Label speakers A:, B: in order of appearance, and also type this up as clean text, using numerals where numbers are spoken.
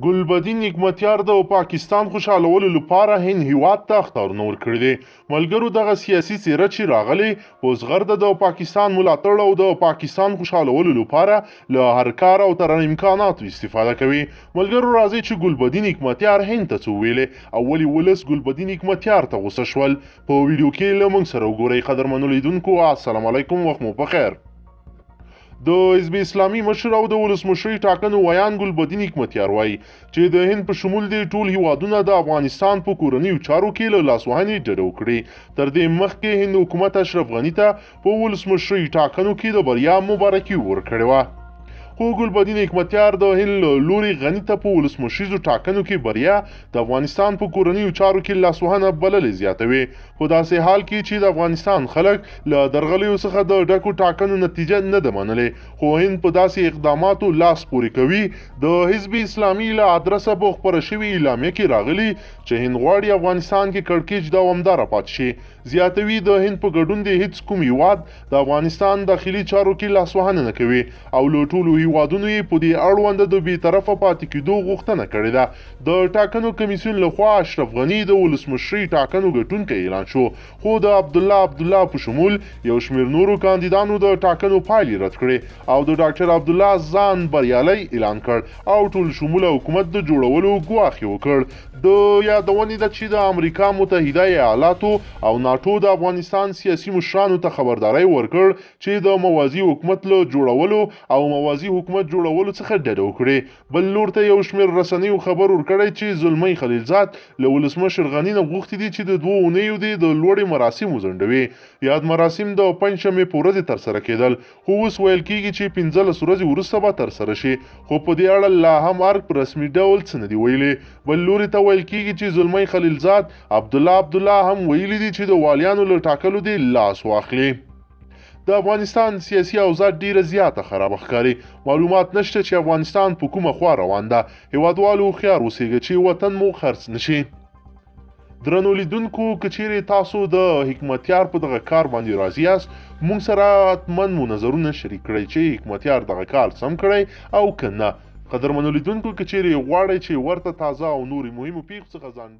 A: ګلبدین حکمتیار د پاکستان خوشحالولو لپاره هند هیواد ته اخطارونه ورکړي دي. ملګرو دغه سیاسي څیره چې راغلی اوس غرده د پاکستان ملاتړ او د پاکستان خوشحالولو لپاره له هر کار او تر امکاناتو استفاده کوي. ملګرو راځي چې ګلبدین حکمتیار هند ته څه ویلې او ولې ولس ګلبدین حکمتیار ته غوسه شول. په ویډیو کې له موږ سره وګورئ. قدرمنو لیدونکو السلام علیکم، وخت مو بخیر. د حزب اسلامي مشر او د ولسمشرۍ ټاکنو ویان ګلبدین حکمتیار وایي چې د هند په شمول دي ټول هیوادونه د افغانستان په کورنیو چارو کې له لاسوهنې ډډه وکړي. تر دې مخکې هند حکومت اشرف غني ته په ولسمشرۍ ټاکنو کې د بریا مبارکي ورکړې وه، خو ګلبدین حکمتیار د هند له لوري غني ته په ولسمشریزو ټاکنو کې بریا د افغانستان په کورنیو چارو کې لاسوهنه بللې زیاتوي. په داسې حال کې چې د افغانستان خلک له درغلیو څخه د ډکو ټاکنو نتیجه نه ده منلې، خو هند په داسې اقداماتو لاس پورې کوي. د حزب اسلامي له ادرسه په خپره شوې اعلامیه کې راغلي چې هند غواړي افغانستان کې کړکېچ دوامداره پاتې شي. زیاتوي د هند په ګډون د هیڅ کوم هیواد د افغانستان داخلي چارو کې لاسوهنه نه کوي او له ټولو هیوادونو یې په دې اړوند د بېطرفه پاتې کېدو غوښتنه کړې ده. د ټاکنو کمیسیون لخوا اشرف غني د ولسمشرۍ ټاکنو ګټونکی اعلان شو، خو د عبدالله په شمول یو شمېر نورو کاندیدانو د ټاکنو پایلې رد کړې او د ډاکټر عبدالله ځان بریالی اعلان کړ او ټول شموله حکومت د جوړولو ګواښ یې وکړ. د یادونې ده چې د امریکا متحده ایالاتو او ناټو د افغانستان سیاسي مشرانو ته خبرداری ورکړ چې د موازي حکومت له جوړولو او موازي حکومت جوړولو څخه ډډه وکړي. بل لور ته یو شمېر رسنیو خبر ورکړی چې زلمی خلیلزاد له ولسمشر غني نه غوښتي دي چې د 2 اونیو د لوړې مراسم وځنډوي. یاد مراسم د پنجشنبې په ورځ ترسره کېدل، خو اوس ویل کېږي چې 15 ورځې وروسته به ترسره شي، خو په دې اړه لا هم ارګ په رسمي ډول څه نه دي ویلي. بل لوري ته ویل کېږي چې زلمی خلیلزاد عبدالله هم ویلي دي چې د والیانو له ټاکلو دې لاس واخلي. د افغانستان سیاسي اوضاع ډیره زیاته خرابه ښکاري. معلومات نشته چې افغانستان په کومه خوا روان ده. هیوادوالو هوښیار اوسیږئ چې وطن مو خرڅ نشي. درنو لیدونکو، که چیرې تاسو د حکمتیار په دغه کار باندې راضي یاست، موږ سره حتماً مو نظرونه شریک کړئ چې حکمتیار دغه کار سم کړی او که نه. قدرمنو لیدونکو، که چیرې غواړئ چې ورته تازه او نورې مهمو پیښو څخه ځان